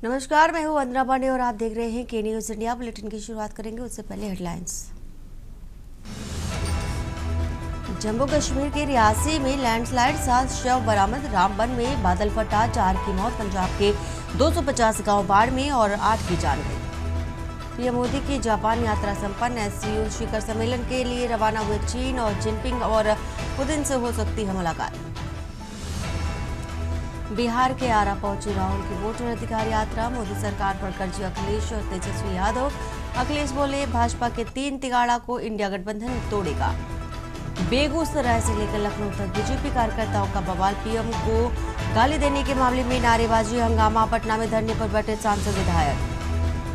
नमस्कार, मैं हूं वंदना पांडे और आप देख रहे हैं के न्यूज इंडिया। बुलेटिन की शुरुआत करेंगे उससे पहले हेडलाइंस। जम्मू कश्मीर के रियासी में लैंडस्लाइड 7 शव बरामद। रामबन में बादल फटा, 4 की मौत। पंजाब के 250 गांव बाढ़ में और 8 की जान गई। पीएम मोदी की जापान यात्रा संपन्न। एससीओ शिखर सम्मेलन के लिए रवाना हुए चीन और जिनपिंग और पुतिन से हो सकती है मुलाकात। बिहार के आरा पहुंची राहुल की वोटर अधिकार यात्रा। मोदी सरकार पर कर्जी अखिलेश और तेजस्वी यादव। अखिलेश बोले भाजपा के 3 तिगाड़ा को इंडिया गठबंधन तोड़ेगा। बेगूसराय से लेकर लखनऊ तक बीजेपी कार्यकर्ताओं का बवाल। पीएम को गाली देने के मामले में नारेबाजी, हंगामा। पटना में धरने पर बैठे सांसद विधायक।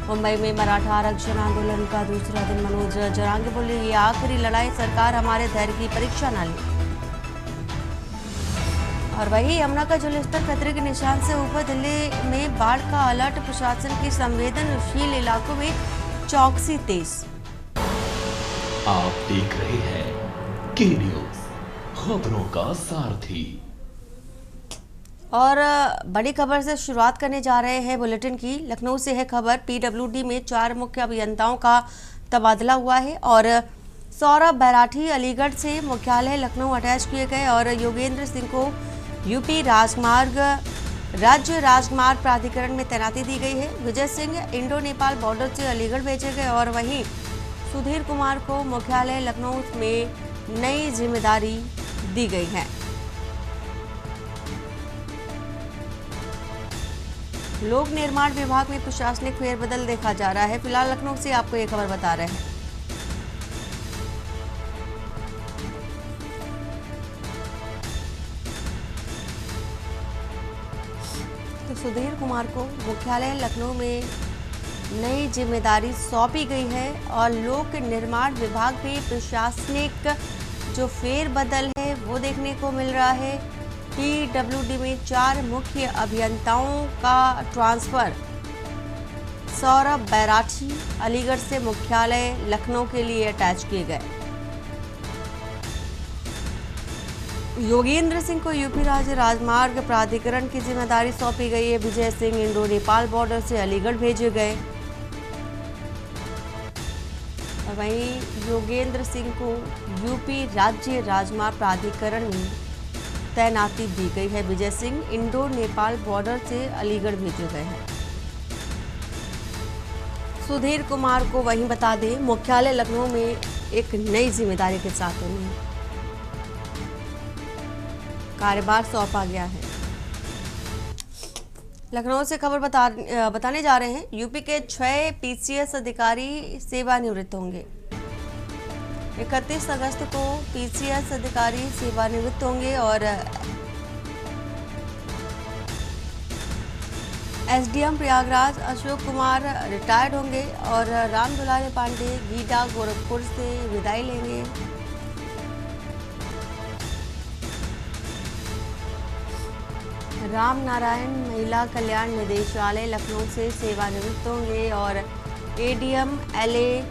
मुंबई में मराठा आरक्षण आंदोलन का दूसरा दिन। मनोज जरांगे बोले ये आखिरी लड़ाई, सरकार हमारे धैर्य की परीक्षा न ले। और वही यमुना का जलस्तर खतरे के निशान से ऊपर। दिल्ली में बाढ़ का अलर्ट। प्रशासन की संवेदनशील इलाकों में चौकसी तेज। आप देख रहे हैं के न्यूज, खबरों का सारथी। और बड़ी खबर से शुरुआत करने जा रहे हैं बुलेटिन की। लखनऊ से है खबर। पीडब्ल्यूडी में 4 मुख्य अभियंताओं का तबादला हुआ है और सौरभ बैराठी अलीगढ़ से मुख्यालय लखनऊ अटैच किए गए और योगेंद्र सिंह को यूपी राज्य राजमार्ग प्राधिकरण में तैनाती दी गई है। विजय सिंह इंडो नेपाल बॉर्डर से अलीगढ़ भेजे गए और वहीं सुधीर कुमार को मुख्यालय लखनऊ में नई जिम्मेदारी दी गई है। लोक निर्माण विभाग में प्रशासनिक फेरबदल देखा जा रहा है। फिलहाल लखनऊ से आपको ये खबर बता रहे हैं। तो सुधीर कुमार को मुख्यालय लखनऊ में नई जिम्मेदारी सौंपी गई है और लोक निर्माण विभाग में प्रशासनिक जो फेरबदल है वो देखने को मिल रहा है। पीडब्ल्यूडी में 4 मुख्य अभियंताओं का ट्रांसफर। सौरभ बैराठी अलीगढ़ से मुख्यालय लखनऊ के लिए अटैच किए गए। योगेंद्र सिंह को यूपी राज्य राजमार्ग प्राधिकरण की जिम्मेदारी सौंपी गई है। विजय सिंह इंडो नेपाल बॉर्डर से अलीगढ़ भेजे गए। वहीं योगेंद्र सिंह को यूपी राज्य राजमार्ग प्राधिकरण में तैनाती दी गई है। विजय सिंह इंडो नेपाल बॉर्डर से अलीगढ़ भेजे गए हैं। सुधीर कुमार को वहीं बता दें मुख्यालय लखनऊ में एक नई जिम्मेदारी के साथ उन्हें कार्यभार सौंपा गया है। लखनऊ से खबर बताने जा रहे हैं। यूपी के 6 पीसीएस अधिकारी सेवानिवृत्त होंगे। 31 अगस्त को पीसीएस अधिकारी सेवानिवृत्त होंगे और एसडीएम प्रयागराज अशोक कुमार रिटायर्ड होंगे और राम दुलारे पांडे गीडा गोरखपुर से विदाई लेंगे। राम नारायण महिला कल्याण निदेशालय लखनऊ से सेवानिवृत्त होंगे और एडीएम एलए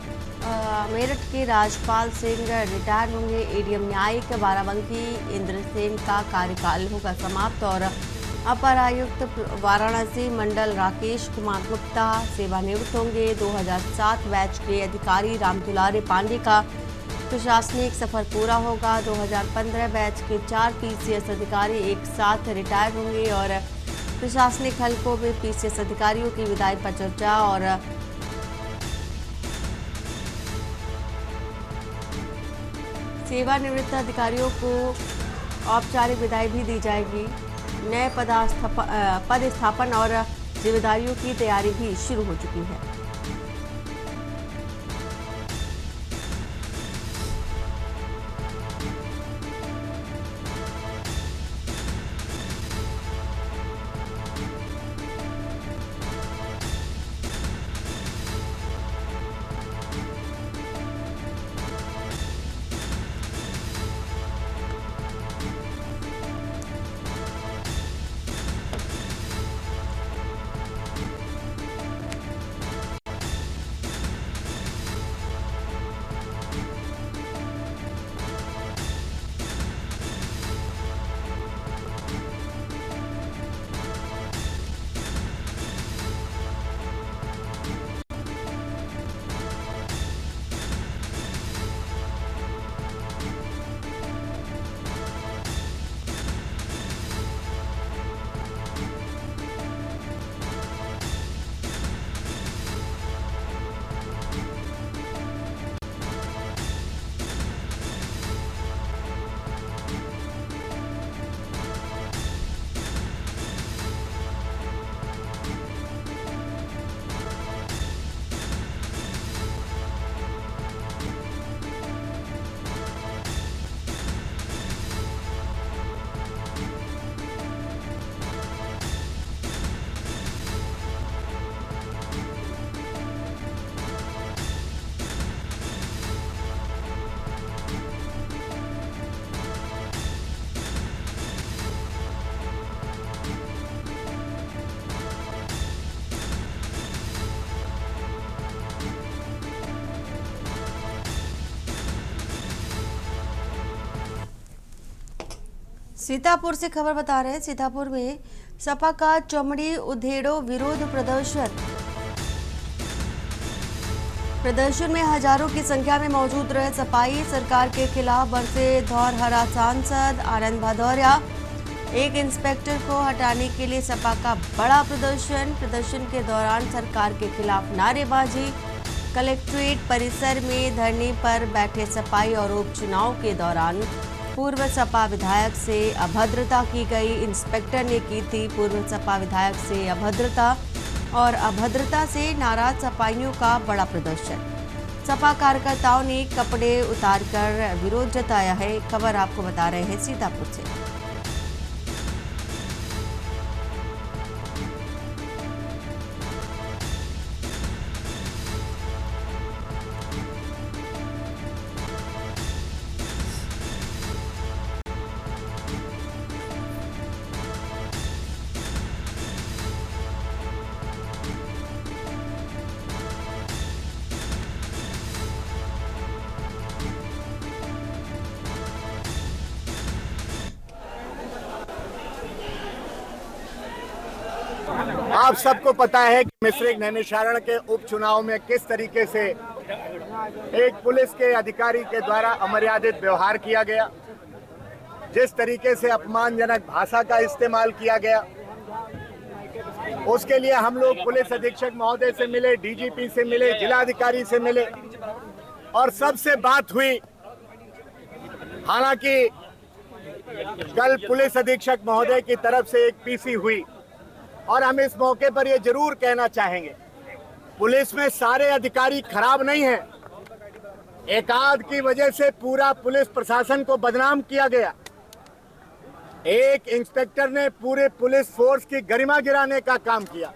मेरठ के राजपाल सिंह रिटायर होंगे। एडीएम न्यायिक बाराबंकी इंद्रसेन का कार्यकाल होगा समाप्त और अपर आयुक्त वाराणसी मंडल राकेश कुमार गुप्ता सेवानिवृत्त होंगे। 2007 बैच के अधिकारी रामदुलारे पांडे का प्रशासनिक सफर पूरा होगा। 2015 बैच के 4 पीसीएस अधिकारी एक साथ रिटायर होंगे और प्रशासनिक हलकों में पीसीएस अधिकारियों की विदाई पर चर्चा और सेवानिवृत्त अधिकारियों को औपचारिक विदाई भी दी जाएगी। नए पदस्थापन और जिम्मेदारियों की तैयारी भी शुरू हो चुकी है। सीतापुर से खबर बता रहे हैं। सीतापुर में सपा का चमड़ी उधेड़ो विरोध प्रदर्शन में हजारों की संख्या में मौजूद रहे सपाई सरकार के खिलाफ बरसे धौरहरा सांसद आनंद भदौरिया। एक इंस्पेक्टर को हटाने के लिए सपा का बड़ा प्रदर्शन के दौरान सरकार के खिलाफ नारेबाजी। कलेक्ट्रेट परिसर में धरने पर बैठे सपाई और उपचुनाव के दौरान पूर्व सपा विधायक से अभद्रता की गई। इंस्पेक्टर ने की थी पूर्व सपा विधायक से अभद्रता और अभद्रता से नाराज सपाइयों का बड़ा प्रदर्शन। सपा कार्यकर्ताओं ने कपड़े उतारकर विरोध जताया है। खबर आपको बता रहे हैं सीतापुर से। आप सबको पता है कि मिश्रिक नैमिषारण के उपचुनाव में किस तरीके से एक पुलिस के अधिकारी के द्वारा अमर्यादित व्यवहार किया गया, जिस तरीके से अपमानजनक भाषा का इस्तेमाल किया गया, उसके लिए हम लोग पुलिस अधीक्षक महोदय से मिले, डीजीपी से मिले, जिलाधिकारी से मिले और सबसे बात हुई। हालांकि कल पुलिस अधीक्षक महोदय की तरफ से एक पीसी हुई और हम इस मौके पर ये जरूर कहना चाहेंगे, पुलिस में सारे अधिकारी खराब नहीं हैं। एक आध की वजह से पूरा पुलिस प्रशासन को बदनाम किया गया। एक इंस्पेक्टर ने पूरे पुलिस फोर्स की गरिमा गिराने का काम किया।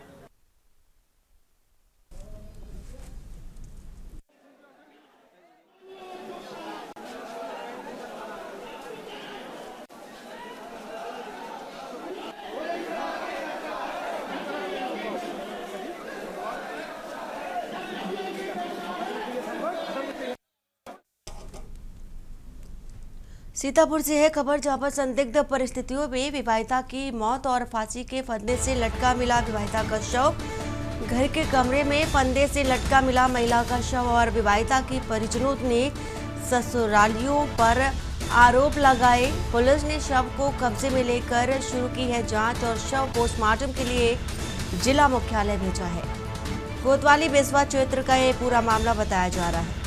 सीतापुर से है खबर, जहां पर संदिग्ध परिस्थितियों में विवाहिता की मौत और फांसी के फंदे से लटका मिला विवाहिता का शव। घर के कमरे में फंदे से लटका मिला महिला का शव और विवाहिता की परिजनों ने ससुरालियों पर आरोप लगाए। पुलिस ने शव को कब्जे में लेकर शुरू की है जांच और शव पोस्टमार्टम के लिए जिला मुख्यालय भेजा है। कोतवाली बेसवा क्षेत्र का ये पूरा मामला बताया जा रहा है।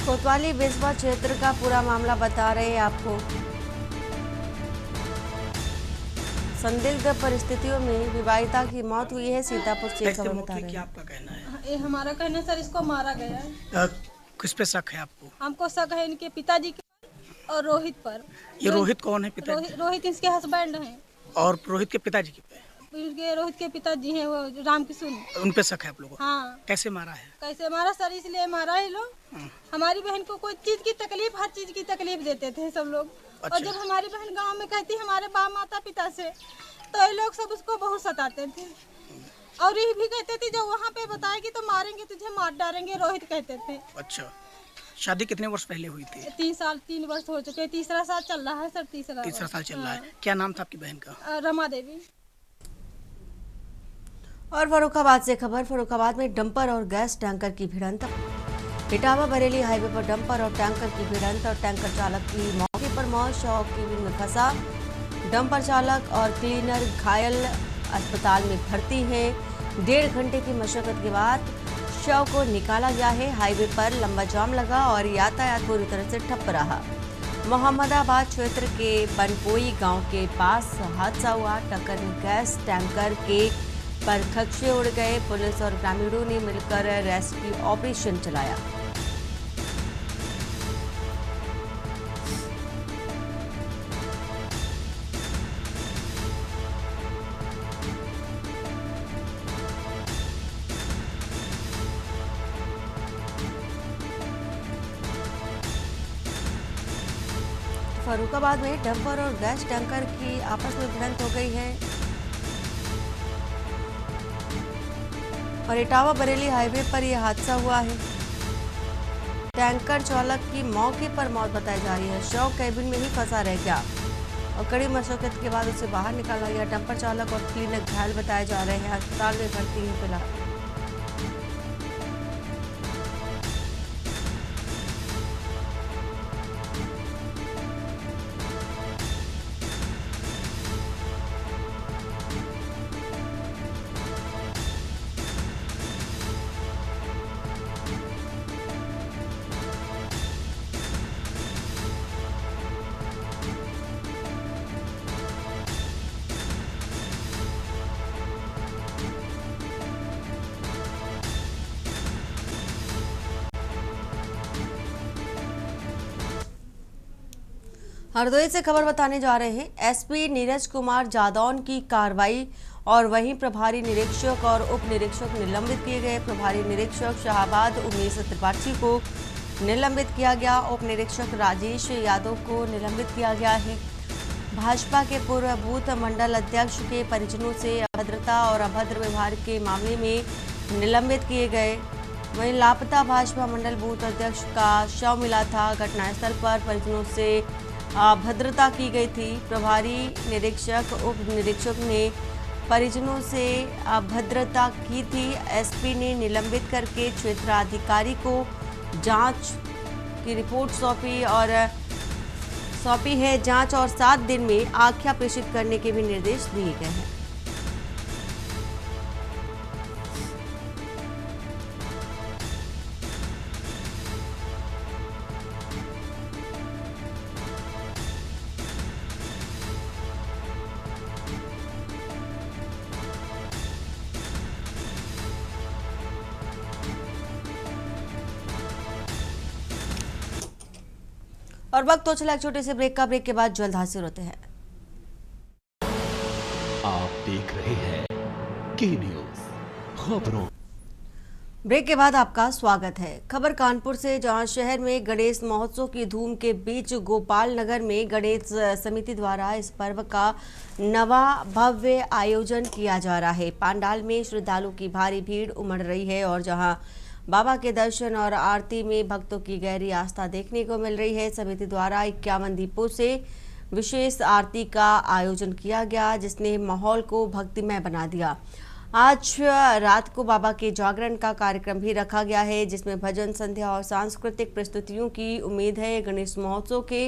कोतवाली बेसवा क्षेत्र का पूरा मामला बता रहे हैं आपको। संदिग्ध परिस्थितियों में विवाहिता की मौत हुई है। सीतापुर से खबर बता रहे हैं। क्या आपका कहना है? ये हमारा कहना है सर, इसको मारा गया है। किस पे शक है आपको? हमको शक है इनके पिताजी के और रोहित पर। ये रोहित कौन है पिताजी? रोहित इसके हस्बैंड हैं। और रोहित के पिताजी के पे? रोहित के पिताजी हैं वो राम किशोर। उन पे शक है आप लोगों को? हाँ। कैसे मारा है? कैसे मारा सर, इसलिए मारा है लोग। हमारी बहन को कोई चीज की तकलीफ, हर चीज की तकलीफ देते थे सब लोग। अच्छा। और जब हमारी बहन गांव में कहती हमारे बाप माता पिता से, तो ये लोग सब उसको बहुत सताते थे और ये भी कहते थे जो वहाँ पे बताएगी तो मारेंगे तुझे, मार डालेंगे, रोहित कहते थे। अच्छा, शादी कितने वर्ष पहले हुई थी? 3 वर्ष हो चुके, तीसरा साल चल रहा है सर। तीसरा साल चल रहा है। क्या नाम था आपकी बहन का? रमा देवी। और फर्रुखाबाद से खबर, फर्रुखाबाद में डंपर और गैस टैंकर की भिड़ंत। इटावा बरेली हाईवे पर डंपर और टैंकर की भिड़ंत और टैंकर चालक की मौके पर मौत, शव केबिन में फंसा। डंपर चालक और क्लीनर घायल, अस्पताल में भर्ती हैं। 1.5 घंटे की मशक्कत के बाद शव को निकाला गया है। हाईवे पर लंबा जाम लगा और यातायात पूरी तरह से ठप रहा। मोहम्मदाबाद क्षेत्र के बनपोई गांव के पास हादसा हुआ। टक्कर में गैस टैंकर के पर खदशे उड़ गए। पुलिस और ग्रामीणों ने मिलकर रेस्क्यू ऑपरेशन चलाया। फर्रुखाबाद में डंपर और गैस टैंकर की आपस में भिड़ंत हो गई है और इटावा बरेली हाईवे पर यह हादसा हुआ है। टैंकर चालक की मौके पर मौत बताई जा रही है। शव कैबिन में ही फंसा रह गया और कड़ी मशक्कत के बाद उसे बाहर निकाला गया। डंपर चालक और क्लीनर घायल बताए जा रहे हैं, अस्पताल में भर्ती है फिलहाल। हरदोई से खबर बताने जा रहे हैं। एसपी नीरज कुमार जादौन की कार्रवाई और वहीं प्रभारी निरीक्षक और उप निरीक्षक निलंबित किए गए। प्रभारी निरीक्षक शाहबाद उमेश त्रिपाठी को निलंबित किया गया। उप निरीक्षक राजेश यादव को निलंबित किया गया है। भाजपा के पूर्व बूथ मंडल अध्यक्ष के परिजनों से अभद्रता और अभद्र व्यवहार के मामले में निलंबित किए गए। वहीं लापता भाजपा मंडल बूथ अध्यक्ष का शव मिला था। घटनास्थल पर परिजनों से अभद्रता की गई थी। प्रभारी निरीक्षक उप निरीक्षक ने परिजनों से अभद्रता की थी। एसपी ने निलंबित करके क्षेत्राधिकारी को जांच की रिपोर्ट सौंपी है। जांच और 7 दिन में आख्या प्रेषित करने के भी निर्देश दिए गए हैं। और वक्त तो चला एक छोटे से ब्रेक का। ब्रेक के बाद जल्द हाजिर होते हैं। आप देख रहे हैं के न्यूज खबरों। ब्रेक के बाद आपका स्वागत है। खबर कानपुर से, जहां शहर में गणेश महोत्सव की धूम के बीच गोपाल नगर में गणेश समिति द्वारा इस पर्व का नवा भव्य आयोजन किया जा रहा है। पंडाल में श्रद्धालु की भारी भीड़ उमड़ रही है और जहां बाबा के दर्शन और आरती में भक्तों की गहरी आस्था देखने को मिल रही है। समिति द्वारा 51 दीपों से विशेष आरती का आयोजन किया गया, जिसने माहौल को भक्तिमय बना दिया। आज रात को बाबा के जागरण का कार्यक्रम भी रखा गया है, जिसमें भजन संध्या और सांस्कृतिक प्रस्तुतियों की उम्मीद है। गणेश महोत्सव के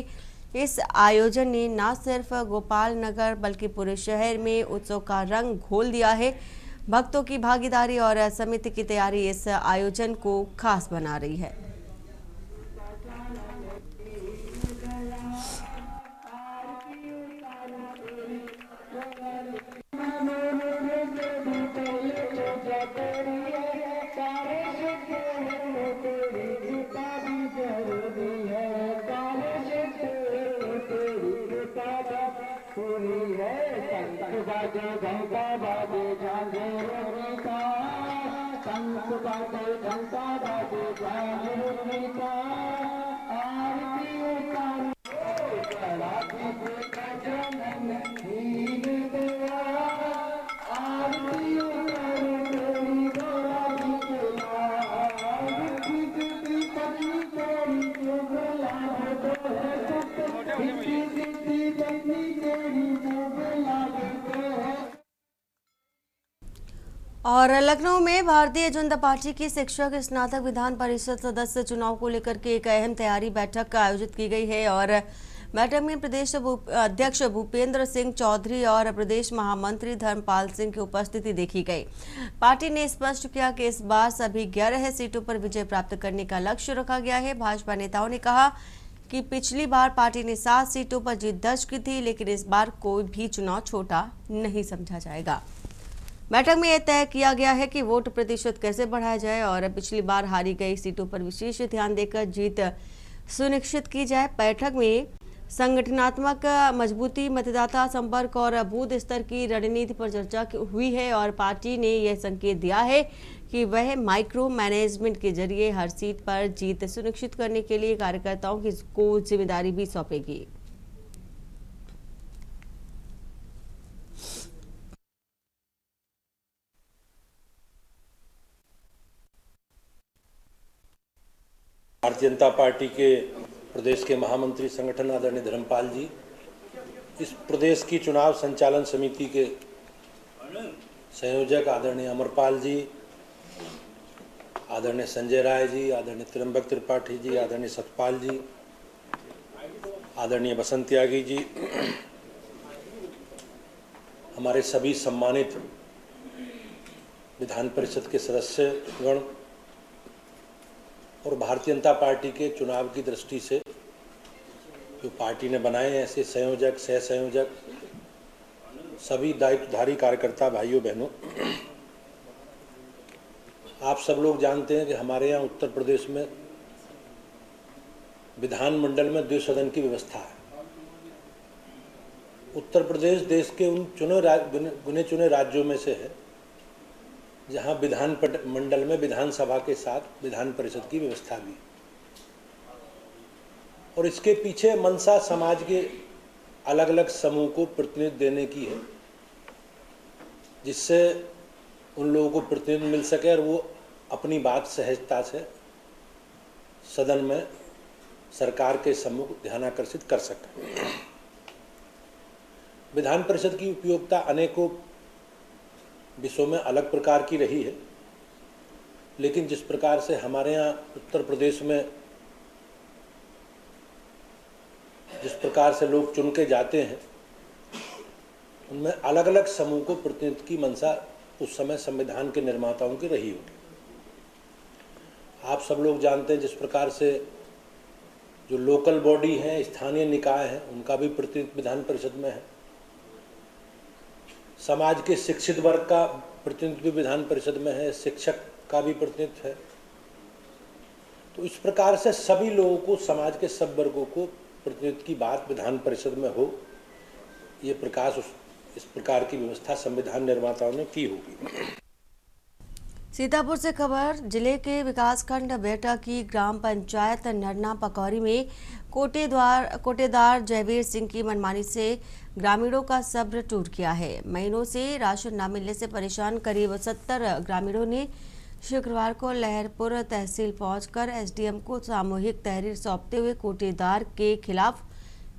इस आयोजन ने न सिर्फ गोपाल नगर बल्कि पूरे शहर में उत्सव का रंग घोल दिया है। भक्तों की भागीदारी और समिति की तैयारी इस आयोजन को खास बना रही है। और लखनऊ में भारतीय जनता पार्टी की शिक्षक स्नातक विधान परिषद सदस्य चुनाव को लेकर के एक अहम तैयारी बैठक आयोजित की गई है और बैठक में प्रदेश अध्यक्ष भूपेंद्र सिंह चौधरी और प्रदेश महामंत्री धर्मपाल सिंह की उपस्थिति देखी गई। पार्टी ने स्पष्ट किया कि इस बार सभी 11 सीटों पर विजय प्राप्त करने का लक्ष्य रखा गया है। भाजपा नेताओं ने कहा कि पिछली बार पार्टी ने 7 सीटों पर जीत दर्ज की थी, लेकिन इस बार कोई भी चुनाव छोटा नहीं समझा जाएगा। बैठक में यह तय किया गया है कि वोट प्रतिशत कैसे बढ़ाया जाए और पिछली बार हारी गई सीटों पर विशेष ध्यान देकर जीत सुनिश्चित की जाए। बैठक में संगठनात्मक मजबूती, मतदाता संपर्क और बूथ स्तर की रणनीति पर चर्चा हुई है और पार्टी ने यह संकेत दिया है कि वह माइक्रो मैनेजमेंट के जरिए हर सीट पर जीत सुनिश्चित करने के लिए कार्यकर्ताओं को जिम्मेदारी भी सौंपेगी। भारतीय जनता पार्टी के प्रदेश के महामंत्री संगठन आदरणीय धर्मपाल जी, इस प्रदेश की चुनाव संचालन समिति के संयोजक आदरणीय अमरपाल जी, आदरणीय संजय राय जी, आदरणीय त्र्यंबक त्रिपाठी जी, आदरणीय सतपाल जी, आदरणीय बसंत त्यागी जी, हमारे सभी सम्मानित विधान परिषद के सदस्यगण और भारतीय जनता पार्टी के चुनाव की दृष्टि से जो पार्टी ने बनाए हैं ऐसे संयोजक, सह संयोजक, सभी दायित्वधारी कार्यकर्ता भाइयों बहनों, आप सब लोग जानते हैं कि हमारे यहाँ उत्तर प्रदेश में विधानमंडल में 2 सदन की व्यवस्था है। उत्तर प्रदेश देश के उन गिने चुने राज्यों में से है जहां विधान मंडल में विधानसभा के साथ विधान परिषद की व्यवस्था भी, और इसके पीछे मनसा समाज के अलग अलग समूह को प्रतिनिधित्व देने की है, जिससे उन लोगों को प्रतिनिधित्व मिल सके और वो अपनी बात सहजता से सदन में सरकार के सम्मुख ध्यानाकर्षित कर सके। विधान परिषद की उपयोगिता अनेकों विषयों में अलग प्रकार की रही है, लेकिन जिस प्रकार से हमारे यहाँ उत्तर प्रदेश में जिस प्रकार से लोग चुन के जाते हैं, उनमें अलग अलग समूह को प्रतिनिधित्व की मंशा उस समय संविधान के निर्माताओं की रही होगी। आप सब लोग जानते हैं जिस प्रकार से जो लोकल बॉडी हैं, स्थानीय निकाय हैं, उनका भी प्रतिनिधित्व विधान परिषद में है। समाज के शिक्षित वर्ग का प्रतिनिधित्व भी विधान परिषद में है, शिक्षक का भी प्रतिनिधित्व है। तो इस प्रकार से सभी लोगों को, समाज के सब वर्गों को प्रतिनिधित्व की बात विधान परिषद में हो, ये इस प्रकार की व्यवस्था संविधान निर्माताओं ने की होगी। सीतापुर से खबर, जिले के विकासखंड बेटा की ग्राम पंचायत नरना पकौरी में कोटेदार जयवीर सिंह की मनमानी से ग्रामीणों का सब्र टूट गया है। महीनों से राशन न मिलने से परेशान करीब 70 ग्रामीणों ने शुक्रवार को लहरपुर तहसील पहुंचकर एसडीएम को सामूहिक तहरीर सौंपते हुए कोटेदार के खिलाफ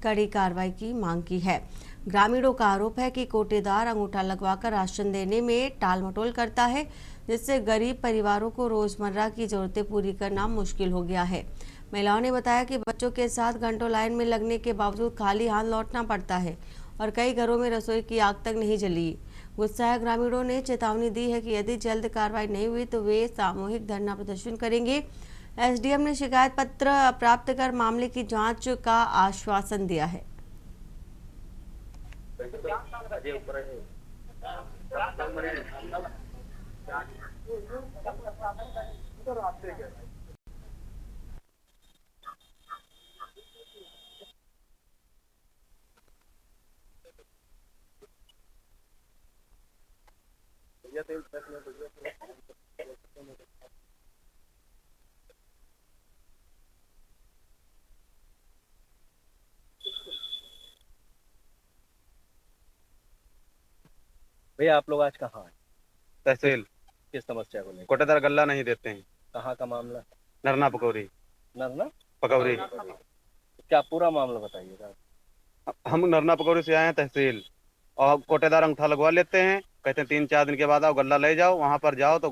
कड़ी कार्रवाई की मांग की है। ग्रामीणों का आरोप है कि कोटेदार अंगूठा लगवाकर राशन देने में टालमटोल करता है, जिससे गरीब परिवारों को रोजमर्रा की जरूरतें पूरी करना मुश्किल हो गया है। महिलाओं ने बताया कि बच्चों के साथ घंटों लाइन में लगने के बावजूद खाली हाथ लौटना पड़ता है और कई घरों में रसोई की आग तक नहीं जली। गुस्साए ग्रामीणों ने चेतावनी दी है कि यदि जल्द कार्रवाई नहीं हुई तो वे सामूहिक धरना प्रदर्शन करेंगे। एसडीएम ने शिकायत पत्र प्राप्त कर मामले की जांच का आश्वासन दिया है। भैया आप लोग आज कहाँ हैं? तहसील। किस समस्या को लेकर? कोटेदार गल्ला नहीं देते हैं। कहाँ का मामला? नरना पकौरी। नरना पकौरी। क्या पूरा मामला बताइएगा। हम नरना पकौरी से आए हैं तहसील, और कोटेदार अंगूठा लगवा लेते हैं, कहते हैं 3-4 दिन के बाद आओ गल्ला ले जाओ। वहाँ पर जाओ तो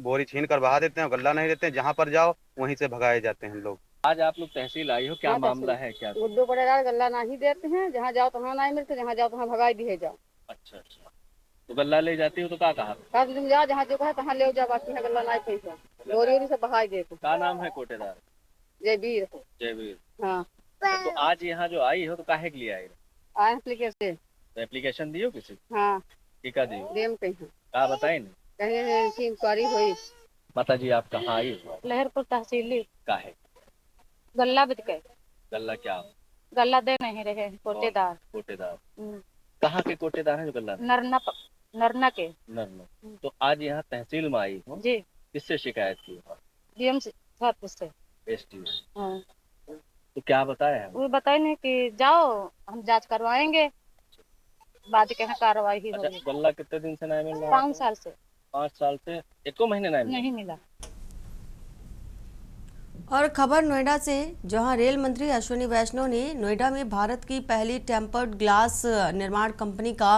बोरी छीन कर बहा देते हैं, गल्ला नहीं देते हैं। जहाँ पर जाओ वहीं से भगाए जाते हैं लोग। आज आप लोग तहसील आई हो, क्या मामला है? क्या गुड्डू कोटेदार गल्ला नहीं देते हैं, जहाँ जाओ तो वहाँ नहीं मिलते, जहाँ जाओ तो वहाँ भगाई दिए जाओ। अच्छा अच्छा, तो गल्ला ले जाती हो तो क्या कहा? तुम जाओ जहाँ जो कहा तहाँ ले जाओ, बाकी है गल्ला नहीं पैसा बोरी से बहाई देते। क्या नाम है कोटेदार? जयवीर। जयवीर। हाँ। तो आज यहाँ जो आई हो तो काहे के लिए आई? आए एप्लीकेशन। तो एप्लीकेशन दियो किसी? हाँ। टीका दियो? देम कहीं। क्या बताई नहीं? कहीं इंक्वायरी हुई। माता जी आप कहाँ आई हो? लहरपुर तहसील। काहे? गल्ला बिक गए। गल्ला क्या? गल्ला दे नहीं रहे कोटेदार। कोटेदार कहाँ के कोटेदार हैं जो गल्ला? नरना के। नरना। तो आज यहाँ तहसील में आई हो जी। किससे शिकायत की? डीएम से। एसडीओ। हाँ। तो क्या बताया है? वो बताए नहीं कि जाओ हम जांच करवाएंगे, बाद के कार्रवाई ही होगी। गल्ला कितने दिन से नहीं मिल रहा? 5 साल से। 5 साल से एको महीने नहीं मिला। और खबर नोएडा से, जहां रेल मंत्री अश्विनी वैष्णव ने नोएडा में भारत की पहली टेम्पर्ड ग्लास निर्माण कंपनी का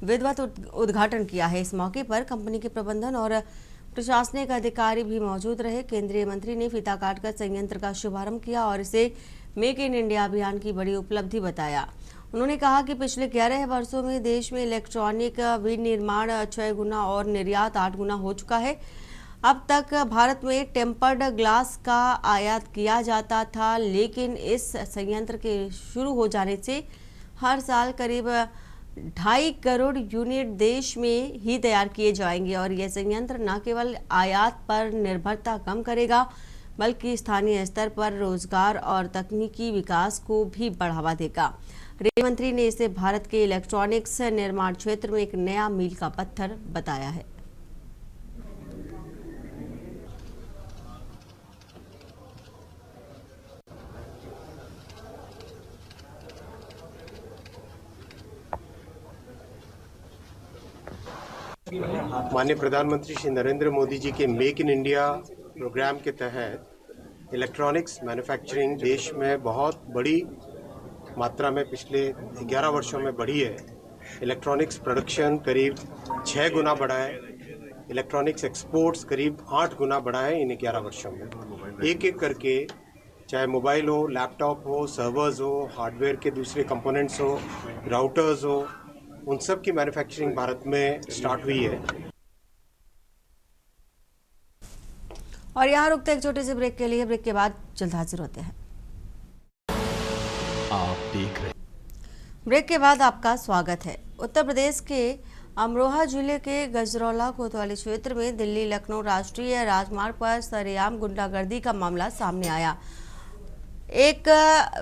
विधिवत उद्घाटन किया है। इस मौके पर कंपनी के प्रबंधन और प्रशासनिक अधिकारी भी मौजूद रहे। केंद्रीय मंत्री ने फीता काटकर संयंत्र का शुभारंभ किया और इसे मेक इन इंडिया अभियान की बड़ी उपलब्धि बताया। उन्होंने कहा कि पिछले 11 वर्षों में देश में इलेक्ट्रॉनिक विनिर्माण 6 गुना और निर्यात 8 गुना हो चुका है। अब तक भारत में टेम्पर्ड ग्लास का आयात किया जाता था, लेकिन इस संयंत्र के शुरू हो जाने से हर साल करीब 2.5 करोड़ यूनिट देश में ही तैयार किए जाएंगे और यह संयंत्र न केवल आयात पर निर्भरता कम करेगा, बल्कि स्थानीय स्तर पर रोजगार और तकनीकी विकास को भी बढ़ावा देगा। रेल मंत्री ने इसे भारत के इलेक्ट्रॉनिक्स निर्माण क्षेत्र में एक नया मील का पत्थर बताया है। माननीय प्रधानमंत्री श्री नरेंद्र मोदी जी के मेक इन इंडिया प्रोग्राम के तहत इलेक्ट्रॉनिक्स मैन्युफैक्चरिंग देश में बहुत बड़ी मात्रा में पिछले 11 वर्षों में बढ़ी है। इलेक्ट्रॉनिक्स प्रोडक्शन करीब 6 गुना बढ़ा है, इलेक्ट्रॉनिक्स एक्सपोर्ट्स करीब 8 गुना बढ़ा है इन 11 वर्षों में। एक एक करके, चाहे मोबाइल हो, लैपटॉप हो, सर्वर्स हो, हार्डवेयर के दूसरे कंपोनेंट्स हो, राउटर्स हो, उन सब की मैन्युफैक्चरिंग भारत में स्टार्ट हुई है। और यहाँ रुकते एक छोटे से ब्रेक के लिए। ब्रेक के बाद जल्द हाजिर होते हैं। आप देख रहे। ब्रेक के बाद आपका स्वागत है। उत्तर प्रदेश के अमरोहा जिले के गजरौला कोतवाली क्षेत्र में दिल्ली लखनऊ राष्ट्रीय राजमार्ग पर सरेआम गुंडागर्दी का मामला सामने आया। एक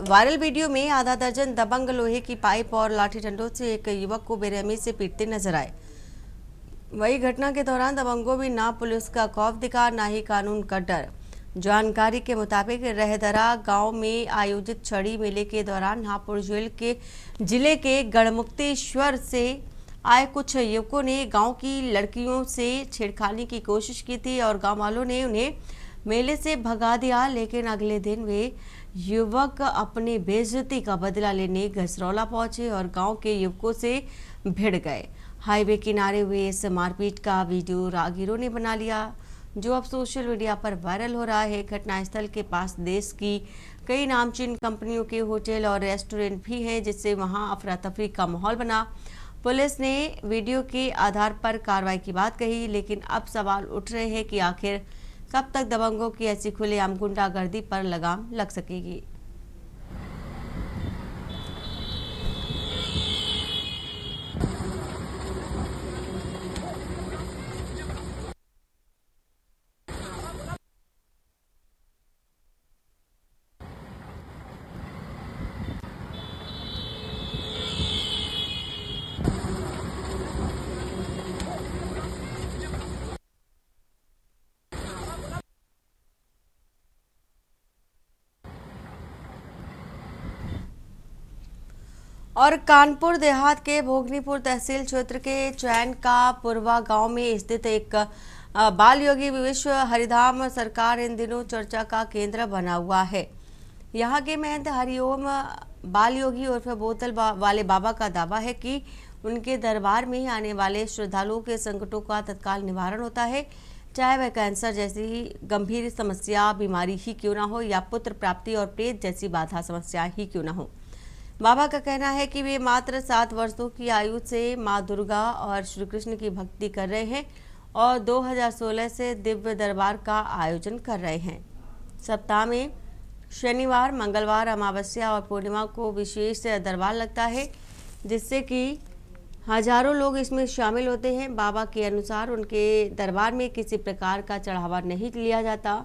वायरल वीडियो में आधा दर्जन दबंग लोहे की पाइप और लाठी डंडों से एक युवक को बेरहमी से पीटते नजर आए। वही घटना के दौरान दबंगों में ना पुलिस का खौफ दिखा, ना ही कानून का डर। जानकारी के मुताबिक रहदरा गांव में आयोजित छड़ी मेले के दौरान हापुड़ जिले के गढ़मुक्तेश्वर से आए कुछ युवकों ने गांव की लड़कियों से छेड़खानी की कोशिश की थी और गांव वालों ने उन्हें मेले से भगा दिया। लेकिन अगले दिन वे युवक अपनी बेइज्जती का बदला लेने गजरौला पहुंचे और गांव के युवकों से भिड़ गए। हाईवे किनारे हुए इस मारपीट का वीडियो राहगीरों ने बना लिया, जो अब सोशल मीडिया पर वायरल हो रहा है। घटनास्थल के पास देश की कई नामचीन कंपनियों के होटल और रेस्टोरेंट भी हैं, जिससे वहां अफरा तफरी का माहौल बना। पुलिस ने वीडियो के आधार पर कार्रवाई की बात कही, लेकिन अब सवाल उठ रहे हैं कि आखिर कब तक दबंगों की ऐसी खुलेआम गुंडागर्दी पर लगाम लग सकेगी। और कानपुर देहात के भोगनीपुर तहसील क्षेत्र के चैन का पुरवा गांव में स्थित एक बाल योगी विश्व हरिधाम सरकार इन दिनों चर्चा का केंद्र बना हुआ है। यहां के महंत हरिओम बाल योगी उर्फ बोतल वाले बाबा का दावा है कि उनके दरबार में आने वाले श्रद्धालुओं के संकटों का तत्काल निवारण होता है, चाहे वह कैंसर जैसी गंभीर समस्या बीमारी ही क्यों ना हो या पुत्र प्राप्ति और प्रेत जैसी बाधा समस्या ही क्यों ना हो। बाबा का कहना है कि वे मात्र 7 वर्षों की आयु से मां दुर्गा और श्री कृष्ण की भक्ति कर रहे हैं और 2016 से दिव्य दरबार का आयोजन कर रहे हैं। सप्ताह में शनिवार, मंगलवार, अमावस्या और पूर्णिमा को विशेष दरबार लगता है, जिससे कि हजारों लोग इसमें शामिल होते हैं। बाबा के अनुसार उनके दरबार में किसी प्रकार का चढ़ावा नहीं लिया जाता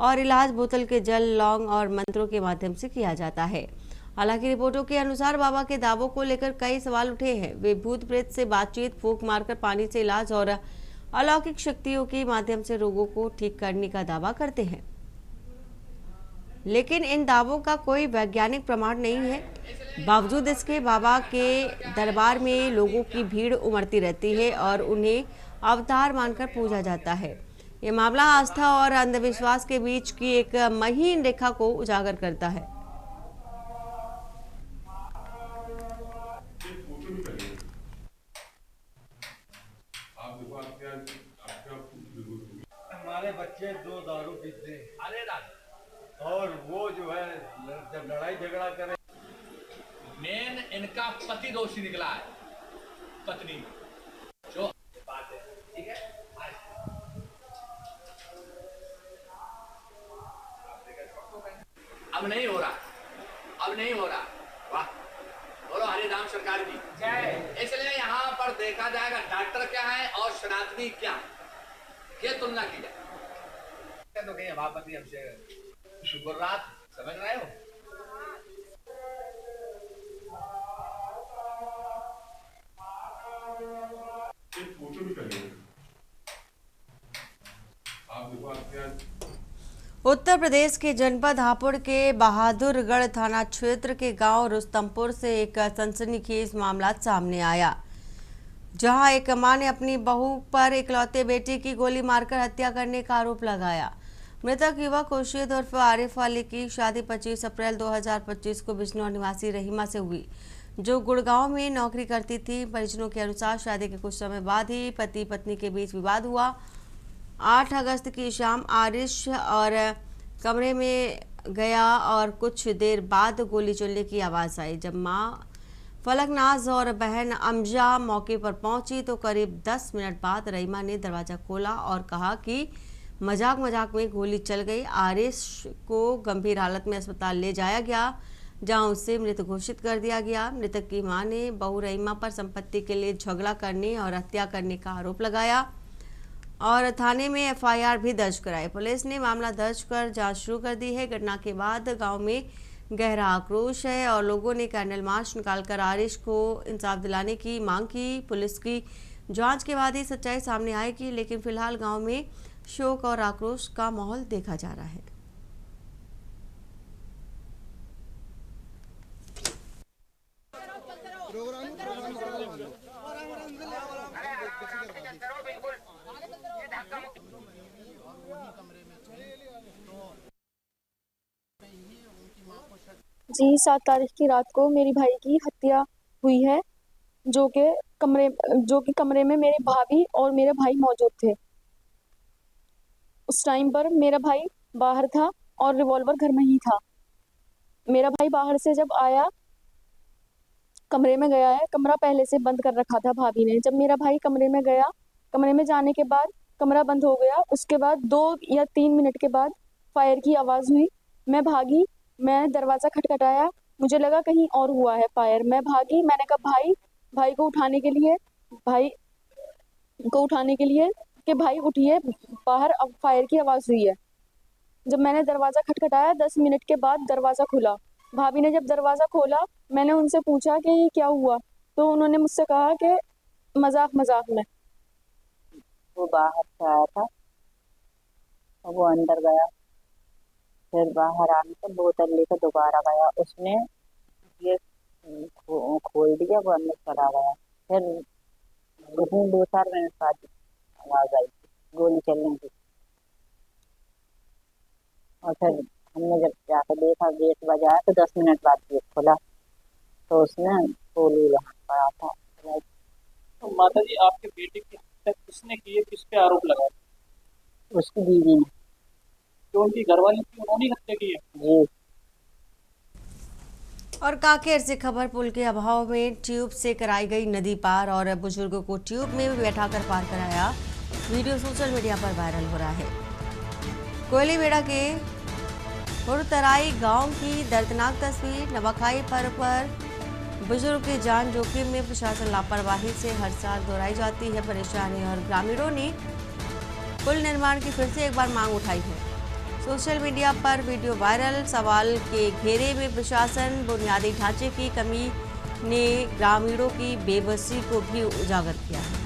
और इलाज बोतल के जल, लौंग और मंत्रों के माध्यम से किया जाता है। हालांकि रिपोर्टों के अनुसार बाबा के दावों को लेकर कई सवाल उठे हैं। वे भूत प्रेत से बातचीत, फूंक मारकर पानी से इलाज और अलौकिक शक्तियों के माध्यम से रोगों को ठीक करने का दावा करते हैं, लेकिन इन दावों का कोई वैज्ञानिक प्रमाण नहीं है। बावजूद इसके बाबा के दरबार में लोगों की भीड़ उमड़ती रहती है और उन्हें अवतार मानकर पूजा जाता है। ये मामला आस्था और अंधविश्वास के बीच की एक महीन रेखा को उजागर करता है। हमारे बच्चे 2 दारू पीते और वो जो है जब लड़ाई झगड़ा करे, मेन इनका पति दोषी निकला है, पत्नी जो बात है, ठीक है। अब नहीं हो रहा, अब नहीं हो रहा। वाह, बोलो हरि राम सरकार की जय। इसलिए यहाँ पर देखा जाएगा डॉक्टर क्या है और सनातनी क्या, ये तुलना की जाए। तो कहीं सभापति हमसे शुक्र रात, समझ रहे हो। फोटो भी करिए आप, देखो उत्तर प्रदेश के जनपद हापुड़ के बहादुरगढ़ थाना क्षेत्र के गांव रुस्तमपुर से एक सनसनीखेज मामला सामने आया, जहां एक मां ने अपनी बहू पर इकलौते बेटे की गोली मारकर हत्या करने का आरोप लगाया। मृतक युवक खुर्शीद उर्फ आरिफ अली की शादी 25 अप्रैल 2025 को बिजनौर निवासी रहीमा से हुई, जो गुड़गांव में नौकरी करती थी। परिजनों के अनुसार शादी के कुछ समय बाद ही पति पत्नी के बीच विवाद हुआ। 8 अगस्त की शाम आरिश और कमरे में गया और कुछ देर बाद गोली चलने की आवाज़ आई। जब मां फलकनाज और बहन अमजा मौके पर पहुंची तो करीब 10 मिनट बाद रहीमा ने दरवाज़ा खोला और कहा कि मजाक में गोली चल गई। आरिश को गंभीर हालत में अस्पताल ले जाया गया, जहां उसे मृत घोषित कर दिया गया। मृतक की मां ने बहू रहीमा पर संपत्ति के लिए झगड़ा करने और हत्या करने का आरोप लगाया और थाने में एफआईआर भी दर्ज कराई। पुलिस ने मामला दर्ज कर जांच शुरू कर दी है। घटना के बाद गांव में गहरा आक्रोश है और लोगों ने कैंडल मार्च निकालकर आरिश को इंसाफ दिलाने की मांग की। पुलिस की जांच के बाद ही सच्चाई सामने आएगी, लेकिन फिलहाल गांव में शोक और आक्रोश का माहौल देखा जा रहा है। जी 7 तारीख की रात को मेरी भाई की हत्या हुई है, जो कि कमरे में मेरे भाभी और मेरे भाई मौजूद थे। उस टाइम पर मेरा भाई बाहर था और रिवॉल्वर घर में ही था। मेरा भाई बाहर से जब आया, कमरे में गया है, कमरा पहले से बंद कर रखा था भाभी ने। जब मेरा भाई कमरे में गया, कमरे में जाने के बाद कमरा बंद हो गया। उसके बाद 2 या 3 मिनट के बाद फायर की आवाज़ हुई। मैं भागी, मैं दरवाज़ा खटखटाया, मुझे लगा कहीं और हुआ है फायर। मैं भागी, मैंने कहा भाई को उठाने के लिए कि भाई उठिए, बाहर अब फायर की आवाज़ हुई है। जब मैंने दरवाज़ा खटखटाया 10 मिनट के बाद दरवाज़ा खुला। भाभी ने जब दरवाज़ा खोला, मैंने उनसे पूछा कि ये क्या हुआ, तो उन्होंने मुझसे कहा कि मजाक में। वो बाहर से आया था और वो अंदर गया, फिर बाहर आने से बोतल लेकर दोबारा गया, उसने ये खोल दिया, वो अंदर चला गया। फिर उसने 2-4 मिनट बाद आवाज आई गोली चलने की, और फिर हमने जब जाकर देखा, गेट बजाया तो 10 मिनट बाद गेट खुला तो उसने गोली वहाँ पड़ा था। तो माता जी, आपके बेटे की हत्या किसने की है, किस पे आरोप लगाया? उसकी बीवी ने। जो उनकी घरवाली थी, उन्होंने हत्या की है जी। और कांकेर से खबर, पुल के अभाव में ट्यूब से कराई गई नदी पार और बुजुर्गों को ट्यूब में बैठाकर पार कराया। वीडियो सोशल मीडिया पर वायरल हो रहा है। कोयलीबेड़ा के हुरतराई गांव की दर्दनाक तस्वीर। नवाखाई पर्व पर बुजुर्ग की जान जोखिम में प्रशासन लापरवाही से हर साल दोहराई जाती है परेशानी, और ग्रामीणों ने पुल निर्माण की फिर से एक बार मांग उठाई है। सोशल मीडिया पर वीडियो वायरल। सवाल के घेरे में प्रशासन, बुनियादी ढांचे की कमी ने ग्रामीणों की बेबसी को भी उजागर किया है।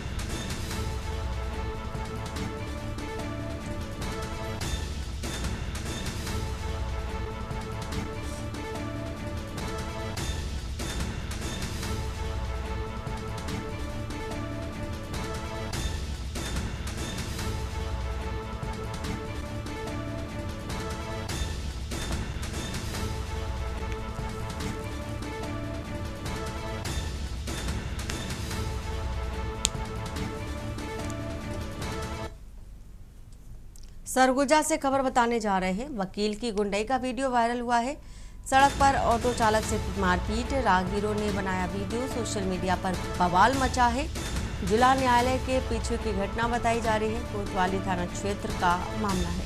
सरगुजा से खबर बताने जा रहे हैं। वकील की गुंडई का वीडियो वायरल हुआ है। सड़क पर ऑटो चालक से मारपीट, राहगीरों ने बनाया वीडियो, सोशल मीडिया पर बवाल मचा है। जिला न्यायालय के पीछे की घटना बताई जा रही है। कोतवाली थाना क्षेत्र का मामला है।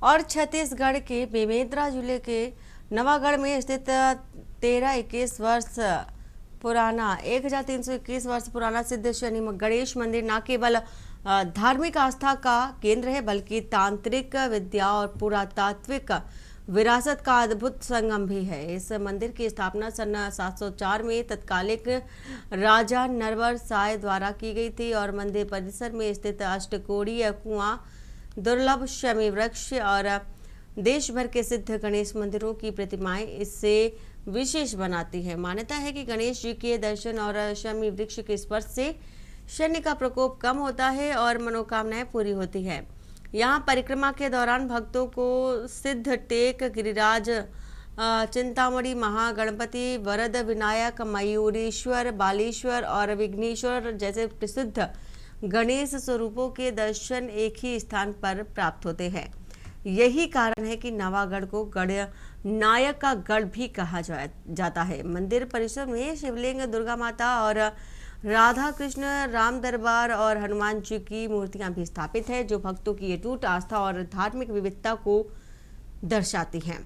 और छत्तीसगढ़ के बेमेतरा जिले के नवागढ़ में स्थित 1321 वर्ष पुराना 1321 वर्ष पुराना सिद्ध शनि गणेश मंदिर न केवल धार्मिक आस्था का केंद्र है, बल्कि तांत्रिक विद्या और पुरातात्विक विरासत का अद्भुत संगम भी है। इस मंदिर की स्थापना सन 704 में तत्कालिक राजा नरवर साय द्वारा की गई थी और मंदिर परिसर में स्थित अष्टकोणीय कुआं, दुर्लभ शमी वृक्ष और देश भर के सिद्ध गणेश मंदिरों की प्रतिमाएं इससे विशेष बनाती है। मान्यता है कि गणेश जी के दर्शन और शमी वृक्ष के स्पर्श से शनि का प्रकोप कम होता है और मनोकामनाएं पूरी होती है। यहाँ परिक्रमा के दौरान भक्तों को सिद्ध टेक, गिरिराज, चिंतामणि, महागणपति, वरद विनायक, मयूरेश्वर, बालेश्वर और विघ्नेश्वर जैसे प्रसिद्ध गणेश स्वरूपों के दर्शन एक ही स्थान पर प्राप्त होते हैं। यही कारण है कि नवागढ़ को गढ़ नायक का गढ़ भी कहा जाता है। मंदिर परिसर में शिवलिंग, दुर्गा माता और राधा कृष्ण, राम दरबार और हनुमान जी की मूर्तियां भी स्थापित है, जो भक्तों की अटूट आस्था और धार्मिक विविधता को दर्शाती हैं।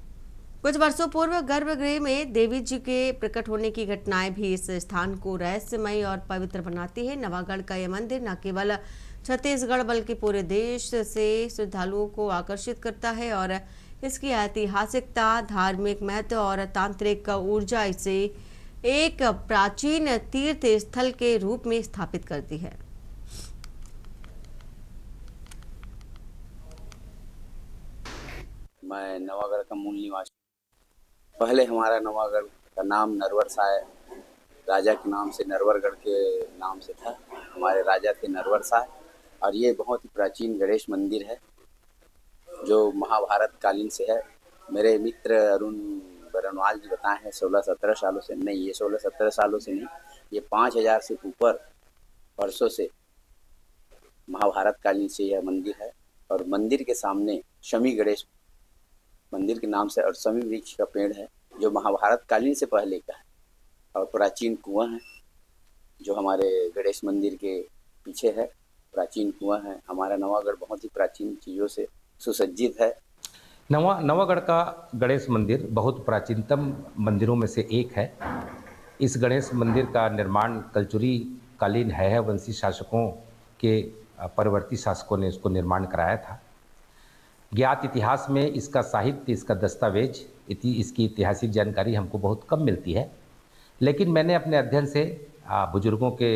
कुछ वर्षों पूर्व गर्भगृह में देवी जी के प्रकट होने की घटनाएं भी इस स्थान को रहस्यमय और पवित्र बनाती है। नवागढ़ का यह मंदिर न केवल छत्तीसगढ़ बल्कि पूरे देश से श्रद्धालुओं को आकर्षित करता है और इसकी ऐतिहासिकता, धार्मिक महत्व और तांत्रिक ऊर्जा इसे एक प्राचीन तीर्थ स्थल के रूप में स्थापित करती है। मैं नवागढ़ का मूल निवासी। पहले हमारा नवागढ़ का नाम नरवर साय राजा के नाम से, नरवरगढ़ के नाम से था। हमारे राजा थे नरवर साय और ये बहुत ही प्राचीन गणेश मंदिर है जो महाभारत कालीन से है। मेरे मित्र अरुण बरनवाल जी बताए हैं 16-17 सालों से, नहीं ये 16-17 सालों से नहीं, ये 5000 से ऊपर वर्षों से महाभारत कालीन से यह मंदिर है। और मंदिर के सामने शमी गणेश मंदिर के नाम से और शमी वृक्ष का पेड़ है जो महाभारत कालीन से पहले का है। और प्राचीन कुआं है जो हमारे गणेश मंदिर के पीछे है, प्राचीन कुआं है। हमारा नवागढ़ बहुत ही प्राचीन चीज़ों से सुसज्जित है। नवागढ़ का गणेश मंदिर बहुत प्राचीनतम मंदिरों में से एक है। इस गणेश मंदिर का निर्माण कलचुरी कालीन है वंशी शासकों के परवर्ती शासकों ने इसको निर्माण कराया था। ज्ञात इतिहास में इसका साहित्य, इसका दस्तावेज, इसकी ऐतिहासिक जानकारी हमको बहुत कम मिलती है, लेकिन मैंने अपने अध्ययन से, बुजुर्गों के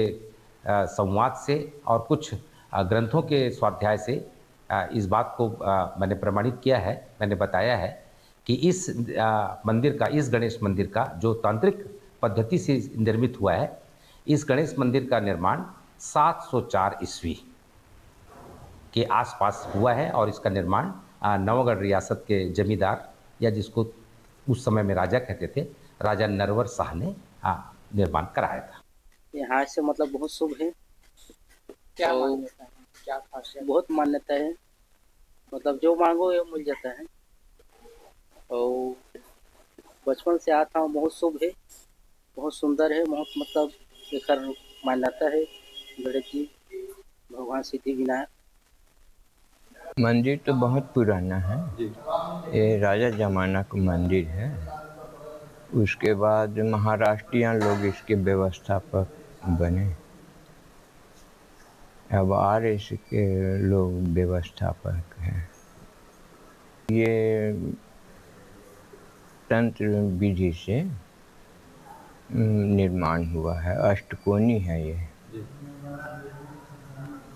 संवाद से और कुछ ग्रंथों के स्वाध्याय से इस बात को मैंने प्रमाणित किया है। मैंने बताया है कि इस मंदिर का, इस गणेश मंदिर का जो तांत्रिक पद्धति से निर्मित हुआ है, इस गणेश मंदिर का निर्माण 704 ईस्वी के आसपास हुआ है और इसका निर्माण नवागढ़ रियासत के जमींदार, या जिसको उस समय में राजा कहते थे, राजा नरवर शाह ने निर्माण कराया था। यहाँ से मतलब बहुत शुभ है क्या तो मान्यता है, क्या खासियत? बहुत मान्यता है, मतलब जो मांगो वो मिल जाता है। और बचपन से आता हूँ, बहुत शुभ है, बहुत सुंदर है, बहुत मतलब एकर मान्यता है। गणेश जी भगवान सिद्धि विनायक मंदिर तो बहुत पुराना है, ये राजा जमाना का मंदिर है। उसके बाद महाराष्ट्रियन लोग इसके व्यवस्थापक बने, अब आरएस के लोग व्यवस्थापक हैं। ये तंत्र विधि से निर्माण हुआ है, अष्टकोणी है ये।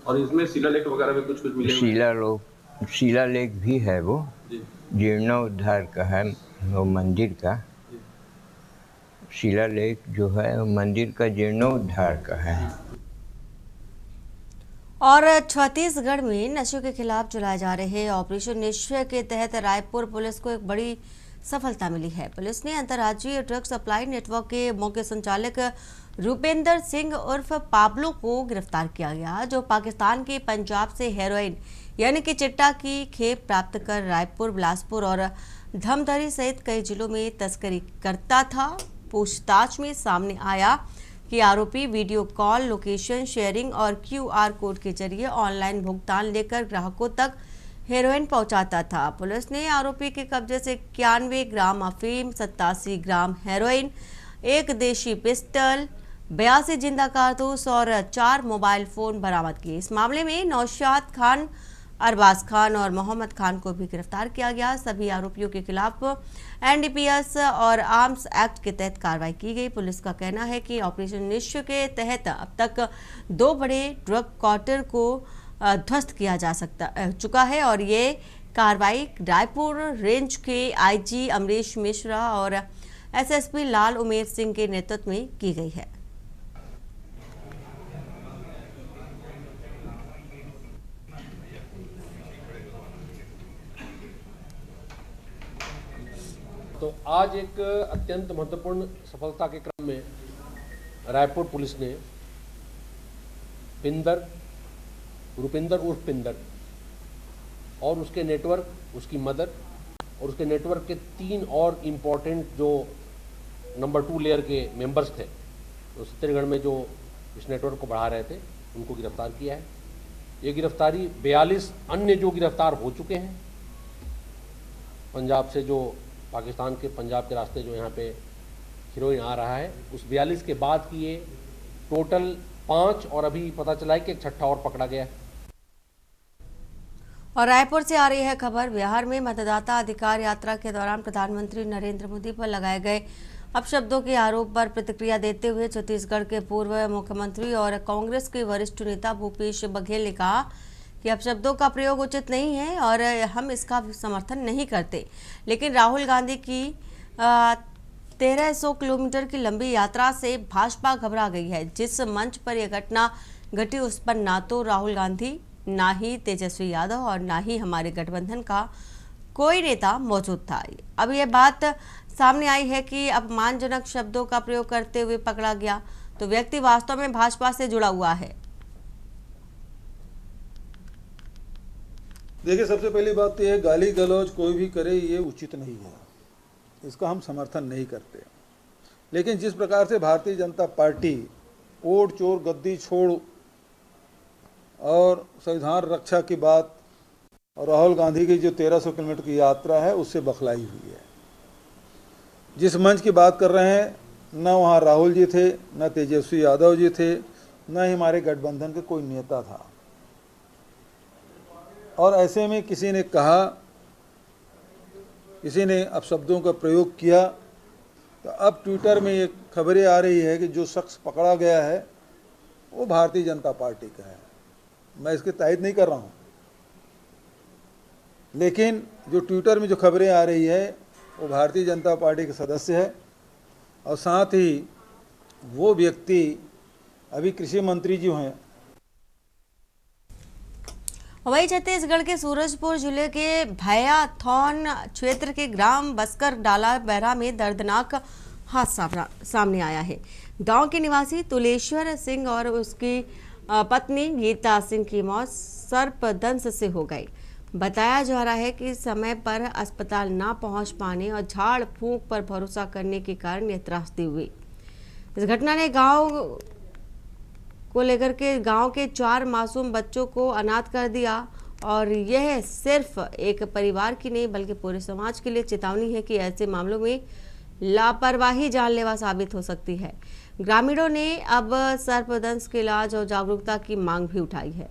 और इसमें शिलालेख वगैरह भी कुछ मिले? शिलालेख भी है, वो जीर्णोद्धार का है, वो मंदिर का शिलालेख जो है मंदिर का जीर्णोद्धार का है। और छत्तीसगढ़ में नशे के खिलाफ चलाए जा रहे ऑपरेशन निश्चय के तहत रायपुर पुलिस को एक बड़ी सफलता मिली है। पुलिस ने अंतर्राज्यीय ड्रग सप्लाई नेटवर्क के मुख्य संचालक रूपेंद्र सिंह उर्फ पाब्लो को गिरफ्तार किया गया, जो पाकिस्तान के पंजाब से हेरोइन यानी कि चिट्टा की खेप प्राप्त कर रायपुर, बिलासपुर और धमतरी सहित कई जिलों में तस्करी करता था। पूछताछ में सामने आया कि आरोपी वीडियो कॉल, लोकेशन शेयरिंग और QR कोड के जरिए ऑनलाइन भुगतान लेकर ग्राहकों तक हेरोइन पहुंचाता था। पुलिस ने आरोपी के कब्जे से 91 ग्राम अफीम, 87 ग्राम हेरोइन, 1 देशी पिस्टल, 82 जिंदा कारतूस और 4 मोबाइल फोन बरामद किए। इस मामले में नौशाद खान, अरबाज खान और मोहम्मद खान को भी गिरफ्तार किया गया। सभी आरोपियों के खिलाफ NDPS और आर्म्स एक्ट के तहत कार्रवाई की गई। पुलिस का कहना है कि ऑपरेशन निश्चय के तहत अब तक 2 बड़े ड्रग क्वार्टर को ध्वस्त किया जा चुका है और ये कार्रवाई रायपुर रेंज के IG अमरीश मिश्रा और SSP लाल उमेर सिंह के नेतृत्व में की गई है। तो आज एक अत्यंत महत्वपूर्ण सफलता के क्रम में रायपुर पुलिस ने रुपिंदर उर्फ पिंदर और उसके नेटवर्क, उसकी मदर और उसके नेटवर्क के 3 और इम्पोर्टेंट जो नंबर 2 लेयर के मेंबर्स थे, तो छत्तीसगढ़ में जो इस नेटवर्क को बढ़ा रहे थे, उनको गिरफ्तार किया है। ये गिरफ्तारी 42 अन्य जो गिरफ्तार हो चुके हैं पंजाब से, जो पाकिस्तान के पंजाब के रास्ते जो यहाँ पे हीरोइन आ रहा है, उस 42 के बाद की ये टोटल 5 और अभी पता चला है कि एक छठा और पकड़ा गया है। और रायपुर से आ रही है खबर, बिहार में मतदाता अधिकार यात्रा के दौरान प्रधानमंत्री नरेंद्र मोदी पर लगाए गए अपशब्दों के आरोप पर प्रतिक्रिया देते हुए छत्तीसगढ़ के पूर्व मुख्यमंत्री और कांग्रेस के वरिष्ठ नेता भूपेश बघेल ने कहा कि अपशब्दों का प्रयोग उचित नहीं है और हम इसका समर्थन नहीं करते। लेकिन राहुल गांधी की 1300 किलोमीटर की लंबी यात्रा से भाजपा घबरा गई है। जिस मंच पर यह घटना घटी उस पर ना तो राहुल गांधी, ना ही तेजस्वी यादव और ना ही हमारे गठबंधन का कोई नेता मौजूद था। अब यह बात सामने आई है कि अपमानजनक शब्दों का प्रयोग करते हुए पकड़ा गया तो व्यक्ति वास्तव में भाजपा से जुड़ा हुआ है। देखिए, सबसे पहली बात तो यह, गाली गलौज कोई भी करे ये उचित नहीं है, इसका हम समर्थन नहीं करते। लेकिन जिस प्रकार से भारतीय जनता पार्टी ओढ़ चोर गद्दी छोड़ और संविधान रक्षा की बात और राहुल गांधी की जो 1300 किलोमीटर की यात्रा है उससे बखलाई हुई है। जिस मंच की बात कर रहे हैं, न वहाँ राहुल जी थे, न तेजस्वी यादव जी थे, न ही हमारे गठबंधन के कोई नेता था। और ऐसे में किसी ने कहा, किसी ने अपशब्दों का प्रयोग किया, तो अब ट्विटर में ये खबरें आ रही है कि जो शख्स पकड़ा गया है वो भारतीय जनता पार्टी का है। मैं इसकी तायद नहीं कर रहा हूँ, लेकिन जो ट्विटर में जो खबरें आ रही है वो भारतीय जनता पार्टी के सदस्य है और साथ ही वो व्यक्ति अभी कृषि मंत्री जो हैं। वहीं छत्तीसगढ़ के सूरजपुर जिले के भैयाथौन क्षेत्र के ग्राम बस्कर डाला बहरा में दर्दनाक हादसा सामने आया है। गांव के निवासी तुलेश्वर सिंह और उसकी पत्नी गीता सिंह की मौत सर्पदंश से हो गई। बताया जा रहा है कि समय पर अस्पताल ना पहुंच पाने और झाड़ फूंक पर भरोसा करने के कारण यह त्रासदी हुई। इस घटना ने गांव को लेकर के गांव के 4 मासूम बच्चों को अनाथ कर दिया और यह सिर्फ एक परिवार की नहीं बल्कि पूरे समाज के लिए चेतावनी है कि ऐसे मामलों में लापरवाही जानलेवा साबित हो सकती है। ग्रामीणों ने अब सर्पदंश के इलाज और जागरूकता की मांग भी उठाई है।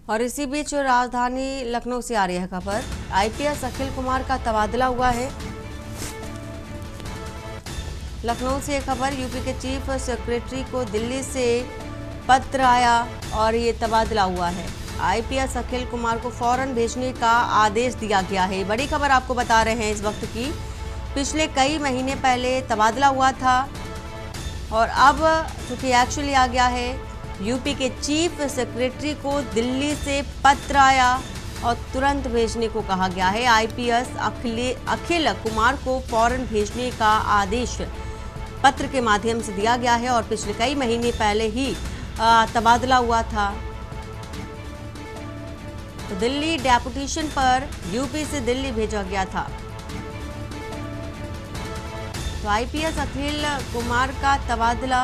और इसी बीच राजधानी लखनऊ से आ रही है खबर। आईपीएस अखिल कुमार का तबादला हुआ है। लखनऊ से खबर, यूपी के चीफ सेक्रेटरी को दिल्ली से पत्र आया और ये तबादला हुआ है। आईपीएस अखिल कुमार को फौरन भेजने का आदेश दिया गया है। बड़ी खबर आपको बता रहे हैं इस वक्त की। पिछले कई महीने पहले तबादला हुआ था और अब चूंकि एक्चुअली आ गया है, यूपी के चीफ सेक्रेटरी को दिल्ली से पत्र आया और तुरंत भेजने को कहा गया है। आईपीएस अखिल कुमार को फौरन भेजने का आदेश पत्र के माध्यम से दिया गया है और पिछले कई महीने पहले ही तबादला हुआ था। तो दिल्ली डेपुटेशन पर यूपी से दिल्ली भेजा गया था। तो आईपीएस अखिल कुमार का तबादला,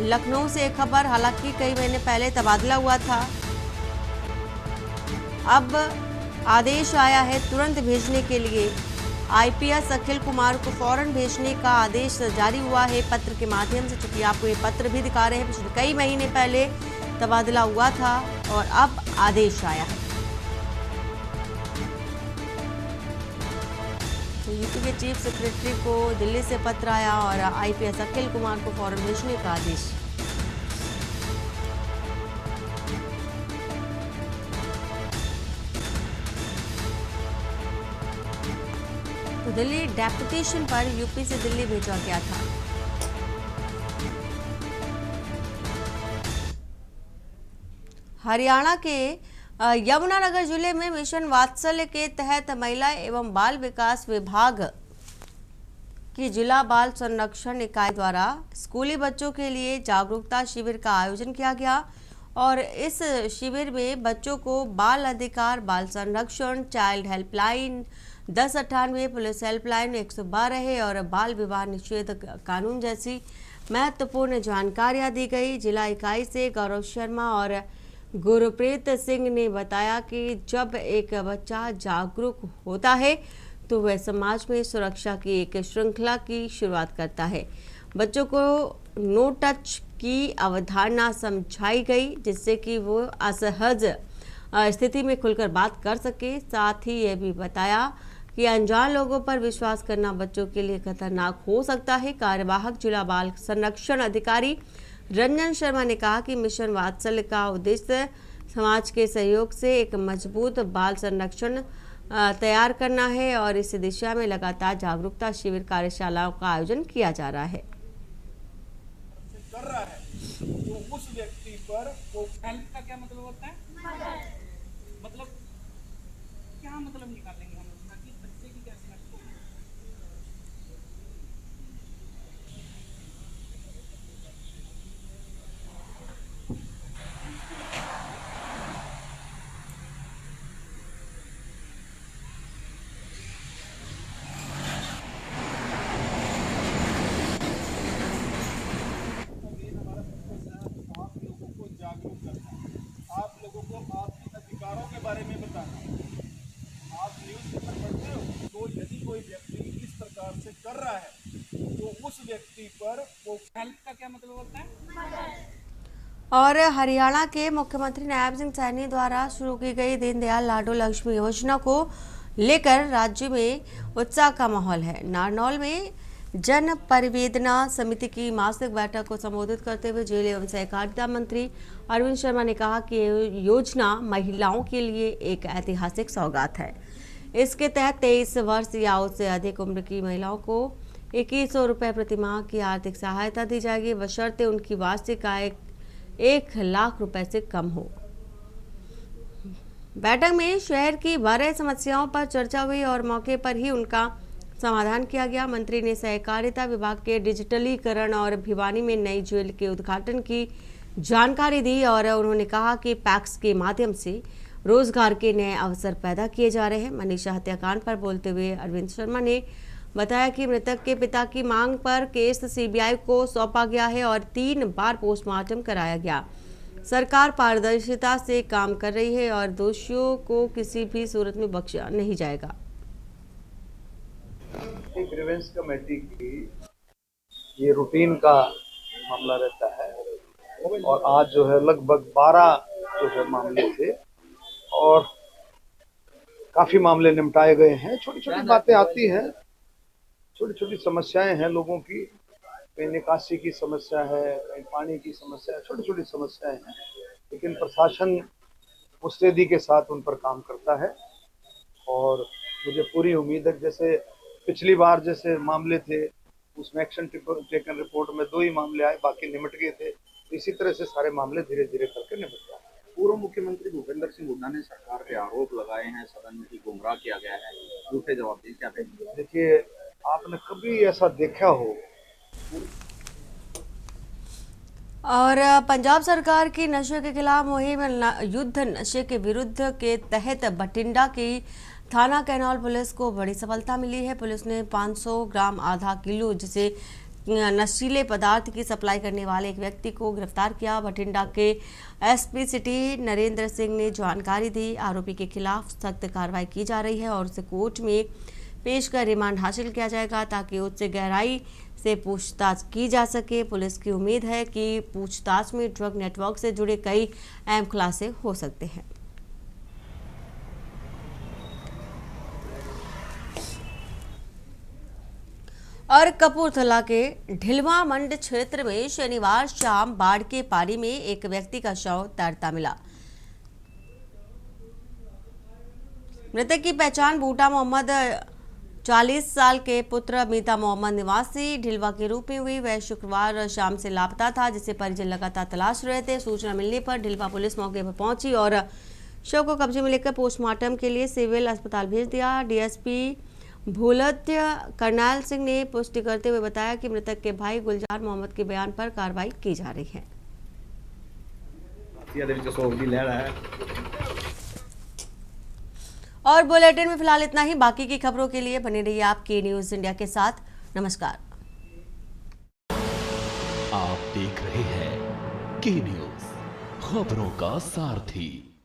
लखनऊ से एक खबर, हालांकि कई महीने पहले तबादला हुआ था, अब आदेश आया है तुरंत भेजने के लिए। आईपीएस अखिल कुमार को फौरन भेजने का आदेश जारी हुआ है पत्र के माध्यम से। चूंकि आपको ये पत्र भी दिखा रहे हैं, पिछले कई महीने पहले तबादला हुआ था और अब आदेश आया है। तो यूपी के चीफ सेक्रेटरी को दिल्ली से पत्र आया और आईपीएस अखिल कुमार को फौरन भेजने का आदेश। तो दिल्ली डेपुटेशन पर यूपी से दिल्ली भेजा गया था। हरियाणा के यमुनानगर जिले में मिशन वात्सल्य के तहत महिला एवं बाल विकास विभाग की जिला बाल संरक्षण इकाई द्वारा स्कूली बच्चों के लिए जागरूकता शिविर का आयोजन किया गया और इस शिविर में बच्चों को बाल अधिकार, बाल संरक्षण, चाइल्ड हेल्पलाइन 1098, पुलिस हेल्पलाइन 112 और बाल विवाह निषेध कानून जैसी महत्वपूर्ण जानकारियां दी गई। जिला इकाई से गौरव शर्मा और गुरप्रीत सिंह ने बताया कि जब एक बच्चा जागरूक होता है तो वह समाज में सुरक्षा की एक श्रृंखला की शुरुआत करता है। बच्चों को नो टच की अवधारणा समझाई गई जिससे कि वो असहज स्थिति में खुलकर बात कर सके। साथ ही यह भी बताया कि अनजान लोगों पर विश्वास करना बच्चों के लिए खतरनाक हो सकता है। कार्यवाहक जिला बाल संरक्षण अधिकारी रंजन शर्मा ने कहा कि मिशन वात्सल्य का उद्देश्य समाज के सहयोग से एक मजबूत बाल संरक्षण तैयार करना है और इस दिशा में लगातार जागरूकता शिविर कार्यशालाओं का आयोजन किया जा रहा है। कर रहा है तो उस व्यक्ति पर वो हेल्प का क्या मतलब होता है? मतलब क्या मतलब निकालेंगे हम लोग कि बच्चे की क्या समझ होगी? आप लोगों को आपके अधिकारों के बारे में बताना। आप न्यूज़पेपर पढ़ते हो तो यदि कोई व्यक्ति इस प्रकार से कर रहा है तो उस व्यक्ति पर वो हेल्प का क्या मतलब होता है? और हरियाणा के मुख्यमंत्री नायब सिंह सैनी द्वारा शुरू की गई दीनदयाल लाडो लक्ष्मी योजना को लेकर राज्य में उत्साह का माहौल है। नारनौल में जन परिवेदना समिति की मासिक बैठक को संबोधित करते हुए जेल एवं सहकारिता मंत्री अरविंद शर्मा ने कहा कि योजना महिलाओं के लिए एक ऐतिहासिक सौगात है। इसके तहत 23 वर्ष या उससे अधिक उम्र की महिलाओं को 2100 रुपये प्रतिमाह की आर्थिक सहायता दी जाएगी, बशर्ते उनकी वार्षिक आय 1 लाख रुपए से कम हो। बैठक में शहर की 12 समस्याओं पर चर्चा हुई और मौके पर ही उनका समाधान किया गया। मंत्री ने सहकारिता विभाग के डिजिटलीकरण और भिवानी में नई जेल के उद्घाटन की जानकारी दी और उन्होंने कहा कि पैक्स के माध्यम से रोजगार के नए अवसर पैदा किए जा रहे हैं। मनीषा हत्याकांड पर बोलते हुए अरविंद शर्मा ने बताया कि मृतक के पिता की मांग पर केस सीबीआई को सौंपा गया है और 3 बार पोस्टमार्टम कराया गया। सरकार पारदर्शिता से काम कर रही है और दोषियों को किसी भी सूरत में बख्शा नहीं जाएगा। एक ग्रीवेंस कमेटी की ये रूटीन का मामला रहता है और आज जो है लगभग 12 जो है मामले थे और काफी मामले निपटाए गए हैं। छोटी छोटी बातें आती हैं, छोटी छोटी समस्याएं हैं लोगों की, कहीं निकासी की समस्या है, कहीं पानी की समस्या है, छोटी छोटी समस्याएं हैं, लेकिन प्रशासन मुस्तैदी के साथ उन पर काम करता है और मुझे पूरी उम्मीद है जैसे पिछली बार जैसे मामले थे उसमें एक्शन टेकन रिपोर्ट में 2 ही मामले आए, बाकी निपट गए थे। इसी तरह से सारे मामले धीरे धीरे करके निपट जाए। पूर्व मुख्यमंत्री भूपेंद्र सिंह हुड्डा ने सरकार पे आरोप लगाए हैं, सदन में गुमराह किया गया है, झूठे जवाब दिए, क्या कहेंगे? देखिए, आपने कभी ऐसा देखा हो? और पंजाब सरकार की नशे के खिलाफ मुहिम युद्ध नशे के विरुद्ध के तहत बठिंडा की थाना कैनाल पुलिस को बड़ी सफलता मिली है। पुलिस ने 500 ग्राम आधा किलो जिसे नशीले पदार्थ की सप्लाई करने वाले एक व्यक्ति को गिरफ्तार किया। बठिंडा के एसपी सिटी नरेंद्र सिंह ने जानकारी दी। आरोपी के खिलाफ सख्त कार्रवाई की जा रही है और उसे कोर्ट में पेश कर रिमांड हासिल किया जाएगा ताकि उससे गहराई से पूछताछ की जा सके। पुलिस की उम्मीद है कि पूछताछ में ड्रग नेटवर्क से जुड़े कई अहम खुलासे हो सकते हैं। और कपूरथला के ढिलवा मंड क्षेत्र में शनिवार शाम बाढ़ के पानी में एक व्यक्ति का शव तैरता मिला। मृतक की पहचान बूटा मोहम्मद 40 साल के पुत्र मीता मोहम्मद निवासी ढिलवा के रूप में हुई। वह शुक्रवार शाम से लापता था जिसे परिजन लगातार तलाश रहे थे। सूचना मिलने पर ढिलवा पुलिस मौके पर पहुंची और शव को कब्जे में लेकर पोस्टमार्टम के लिए सिविल अस्पताल भेज दिया। डीएसपी भूलत्य करनाल सिंह ने पुष्टि करते हुए बताया कि मृतक के भाई गुलजार मोहम्मद के बयान पर कार्रवाई की जा रही है। और बुलेटिन में फिलहाल इतना ही। बाकी की खबरों के लिए बने रहिए आप के न्यूज इंडिया के साथ। नमस्कार। आप देख रहे हैं के न्यूज, खबरों का सारथी।